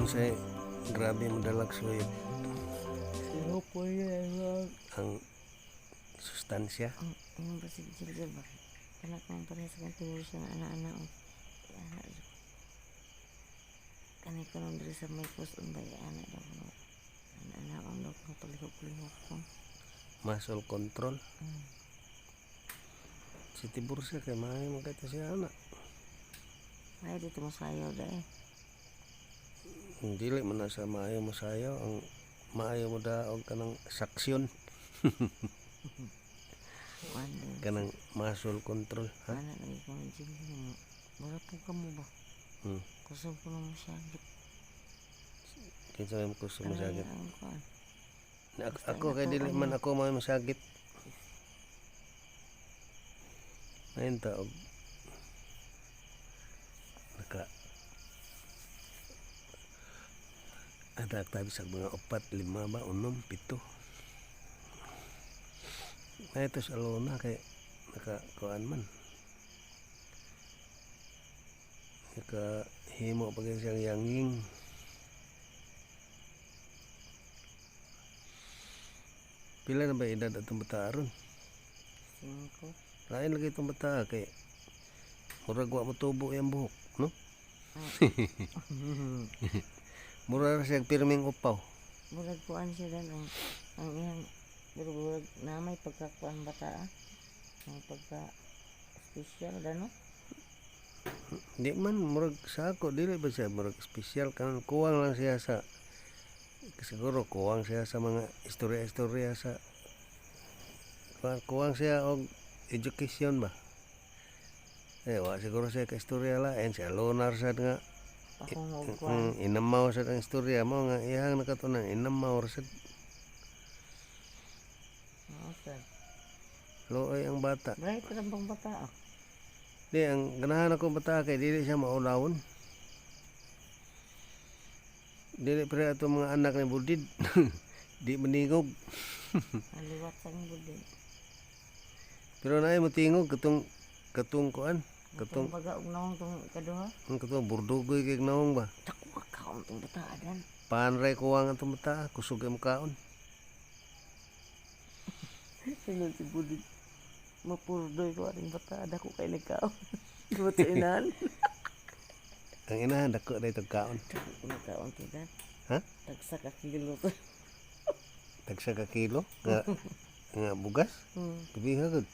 Unsay grabe mo dalag suyod Sino po yan? ang sustansya. Ang basig sila ba? Anak mo parehas kang tinuloy siya ng anak-anak. Anak ko. Kanay ko nung diri sa may kusun ba anak daw ko. Anak ang daw ko palihog-lihog ko. Muscle control. Si Tibur siya kay maayo mo kita siya anak. Ay dito mo sayaw dahil. Dili man na sa maayo mo sayaw, ang maayo mo daog kanang saksyon. Kanang muscle control, ha? Anak lagi ko ng gym mo. Wala po ka mo ba? Kusog ko na masyagit. Kinsa mo kuso masagit. Ang Ako kay dili man ako maayo masagit. Ngayon taog naka ada tabi sa mga 4, 5 ba, 6, 7. Nah ito sa luna kay nakakuan man. Nakahimo pa kayo siyang yanging. Pila na ba edad atong bata aron? 5. Lain lagi itong bata kay murag wa mo tubo yung buhok, no? Mura siya pirming upaw. Murag kuan siya dan ang iyang murag na may pagkakuan bata ang pagka special dan no. Di man murag sa ako dili ba siya murag special kan kuwang lang siya sa siguro kuwang siya sa mga istorya sa kuwang siya og education ba. Wa siguro siya ka istorya lain siya lunar sad nga Akong kuan. inamaw sad ang istorya mo nga iyang nakatunan inamaw sad. Okay. Looy ang bata. Bright ra bang bata Di ang ganahan akong bata kay dili siya maulawon. Dili pre ato mga anak ni budid. Di maningog. Aliwat sang budin. Pero naay mo tingog katong kuan, Katong baga og naong tong kaduha. ang katong burdugoy kay naong ba. Dako ka kaon tong bata dan. Panray kuwang atong bata, kusog ang kaon. Sino si budin? Mapurdoy ko ating bata dako kay nagkaon. Duwa sa inan. Ang inahan dako day tag kaon. Dako ko nagkaon to dan. Ha? Tagsa ka kilo to. Tagsa ka kilo nga bugas. Gabiha gud.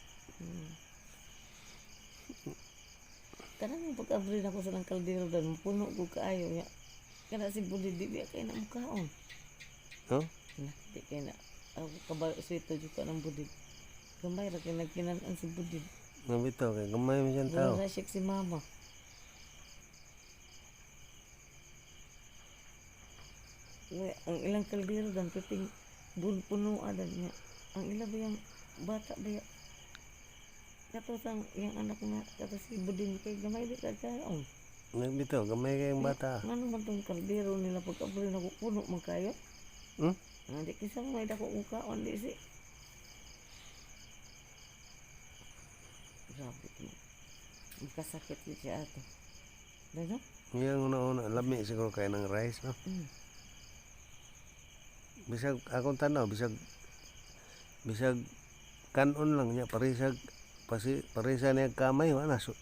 Kanang pag-abri na ko sa ng kaldero dan puno ko kaayo nya. Kana si budin di biya kay na mukaon. No? Na di kay na ako kabayo swito jud ka ng budin. Gamay ra kay nagkinan-an si budin. Nga bitaw kay gamay man siyang tao. Wala siya si mama. Ang ilang kaldero dan piping puno adan niya. Ang ila ba yung bata ba yung katotang yung anak na kato si budin kay gamay di kagkaon. Nga bitaw gamay kay ang bata. Ano man tong kaldero nila pagkabuli na puno man kayo? Di kisa may dako kong kaon di si. Grabe ito. Magkasakit yun siya ato. Dano? Yang una-una lami siguro kay ng rice, no? Bisag akong tanaw bisag kanon lang niya parisag parisa niya kamay wala so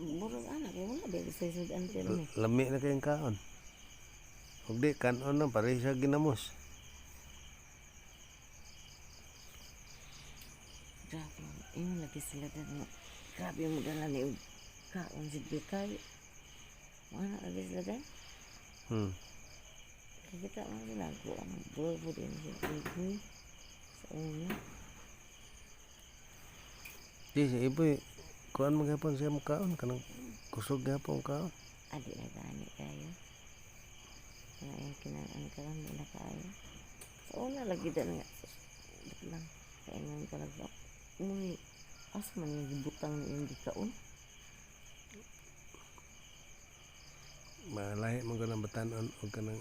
Murag anak yung wala ba sa sudan pero ni. lami na kayong kaon. Ug di kanon lang parisag ginamos. Grabe. Yung lagi sila dano. Grabe yung dala ni kaon si Bikay. Mana lagi sila dano? Kita man sila ko ang bobo din si Bikay. Sa una. Di sa iboy kuan maghapon siya makaon kanang kusog gapon kaon. Adi na gani kayo. Kaya yung kinaan ka lang na kayo. Sa una lagi dyan nga. Ba't lang. Kaya nga talaga. Muni. Asman yung gibutang yung gikaon. Malahi mo ganang batanon o kanang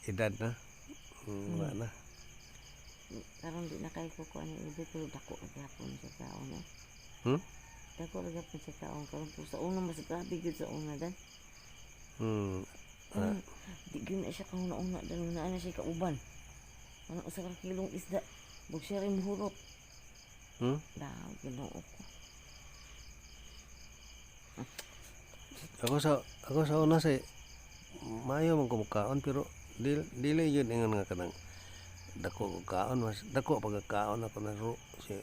edad na. Wala na. Karon di na kayo kukuha ng ibig pero dako agapon sa kaon na. Dako agapon sa kaon karon po sa una mas grabe gud sa una dan. Ano, di gyud na siya kahuna-una dan na siya kauban. Ano usa ka kilong isda. Bug siya rin muhurot. Hmm? Daw Ginoo ko. Ako sa una say maayo man ko mukaon pero dili yun ingon nga kanang dako ko kaon mas dako pagkakaon ako na si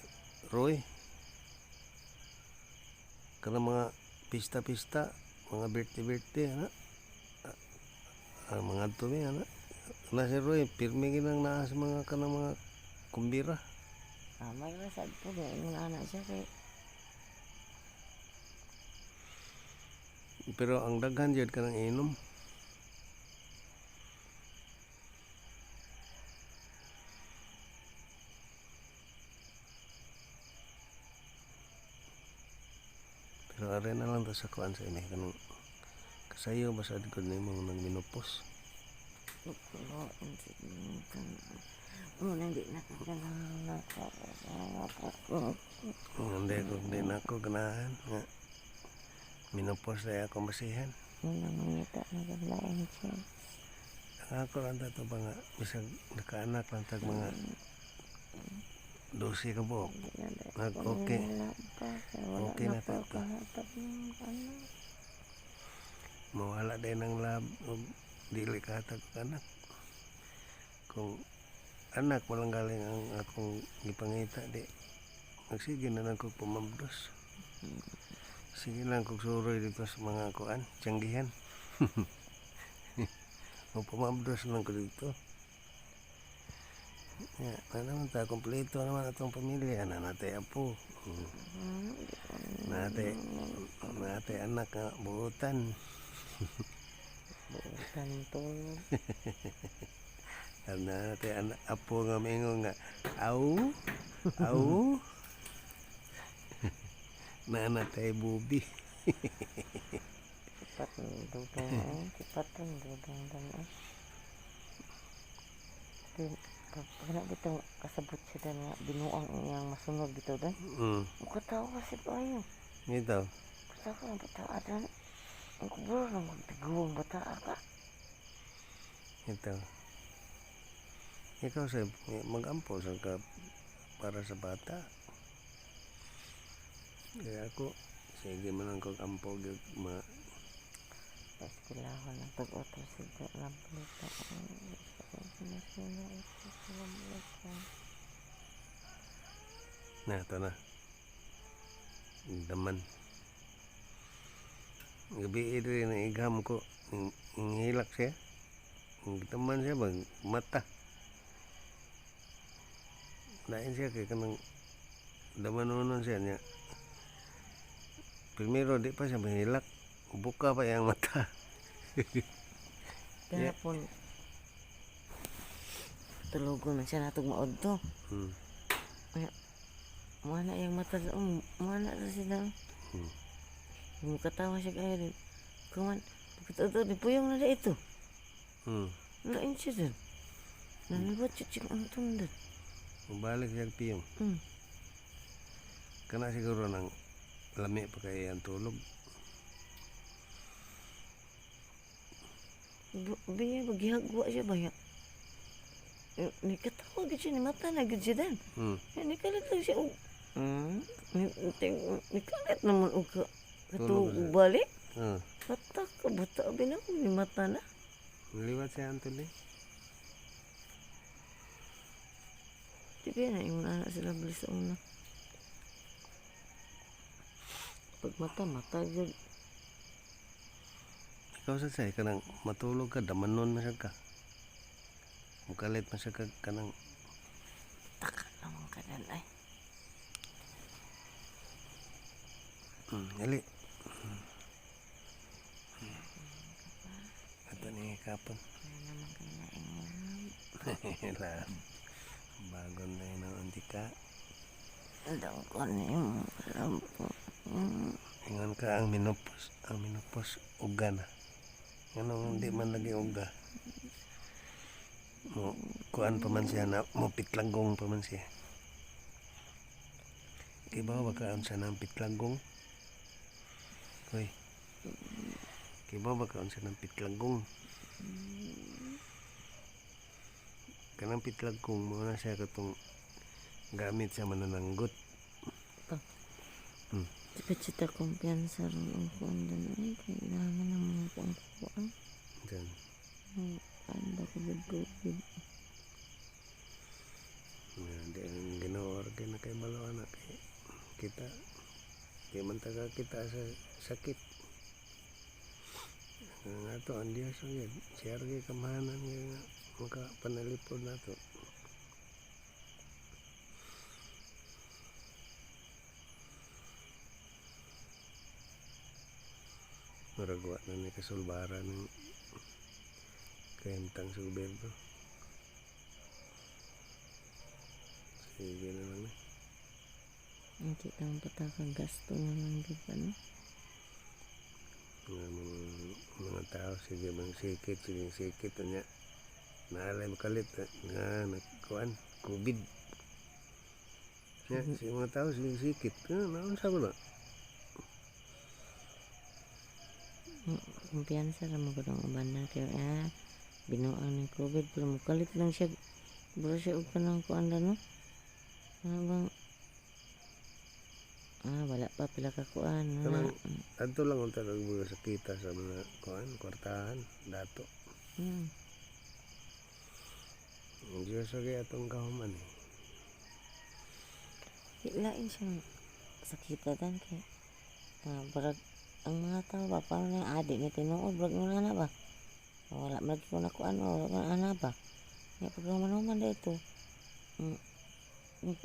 Roy kanang mga pista-pista mga birthday ana ang mga tumi ana na si Roy pirmi ginang naa sa mga kanang mga kumbira May rasad po na ingon ana siya kay pero ang daghan jud kanang inom pero are na lang ta sa kuan sa ini kanang kasayo ba sa likod nimo nang minupos Lukulo ang kan una di nakakalang hindi na ako ganahan nga minupos na ako masihan Una mangita na gablaing siya. ang ako lang tato ba nga bisag nakaanak lang tag mga 12 ka buok okay okay na tato mawala din ang lab o dili ka hatag anak kung anak walang galing ang akong gipangita di nagsige na lang kong pumabdos sige lang kong suroy dito sa mga kuan tiyanggihan pumabdos lang ko dito ya, naman ta kompleto naman atong pamilya na natay apo natay anak nga buutan Bukan tulog. natay anak apo nga mingon nga au na natay bubi Cepat dudong, cepat dudong dan Kena kita kasabot siya dan binuang yang masunod gitu dan. Muka tahu kasi ayo. gitu Basta ka bata adan. Ang kubro nang magtiguang bata ka. gitu ikaw sa mag-ampo sa ka para sa bata kaya ako sige man ang kag-ampo gyud Pas kilahon ang pag-otro siya lang plita. na ito na daman gabi rin na igam ko hilak siya daman siya bang mata lain siya kay kanang daman nun siya niya primero di pa siya mahilak buka pa yung mata Kaya po tulugon na siya natong maod to. Mana yang mata mana na sila. Katawa siya kaya rin. Kuman, pagkatado, di puyong na ito. Lain siya din. Nanibat siya ang tundan. balik siya piyong kana siguro nang lami pa kaya ang tulog Biya, maghihagwa siya ba yan? Ni katawa gid siya, ni mata na gid siya din. Ni kalit lang siya. Ni kalit naman og katulog balik. Bata ka, bata abin ako, ni mata na. liwat siya ang tuloy Di ba na yung anak sila beli sa una. Pag mata yun. ikaw sa say kanang matulog ka damanon masag ka mukalit masag ka kanang Takan naman ka dan ay. gali ato ni kapon Kaya naman ka na lah bagon na yun ang antika daw ko na yung lampo. ingon ka ang minupos uga na ganun hindi man lagi uga mo kuan pa man siya na mo pitlanggong pa man siya kibaw ba kaon siya ng pitlanggong hoy kibaw ba kaon siya ng pitlanggong Kanang pitlag kong mo na siya katong gamit sa manananggot. Pa. Hmm. Cita-cita kumpiyansa ron ang kuan doon ay kailangan ng mga kuan. Diyan. Anda ko bid. Di ang ginawa na kay balaw na kay kita. Di man taga kita sa sakit. Ang ato ang Diyos o yan. Siya rin kamahanan nga makapanalipod na to. Maragwa na ni kasulbaran ng kahintang sa gobyerno. Sige na lang eh. Hindi lang patakang gasto na lang di pa no? Mga tao sige bang sikit niya naalay makalit nga nagkuhan COVID ya si mga tao sige sikit naon sa wala Kumpiyansa ra mo gudong uban na kay binuang ng COVID pero mukalit lang siya bro siya og kanang kuan no? Bang wala pa pila ka kuan na. Adto lang unta nagbuga sa kita sa mga kuan kwartahan dato. Ang Diyos sagay atong kahuman eh. Lain siyang sakitan kay barag ang mga tao ba paano na adik ni tinuod barag mo na ba wala man ko na kuan wala ana ba ya pagmanuman dito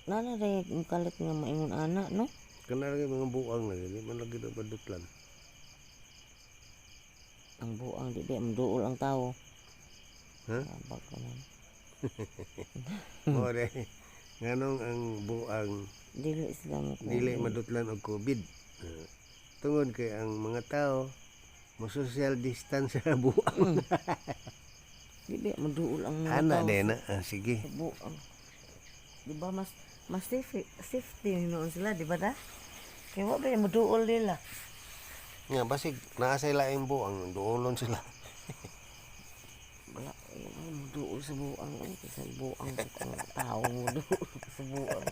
nana rin yung kalit nga maingon anak no. Kana lagi mga buang na dili man lagi daw padutlan. Ang buang di ba mduol ang tao. Ha? Bago man. Mo re. Nganong ang buang Dili sila mo dili madutlan og COVID. Tungod kay ang mga tao mo social distance sa buang. Di ba mduol ang mga Ana tao. din na sige. Sa buang. Di ba mas safety noon sila di ba da? Kaya wa ba yung mduol nila? Nga basig naa sa laing buang duolon sila. Wala mduol sa buang sa buang sa tao mo duol sa buang.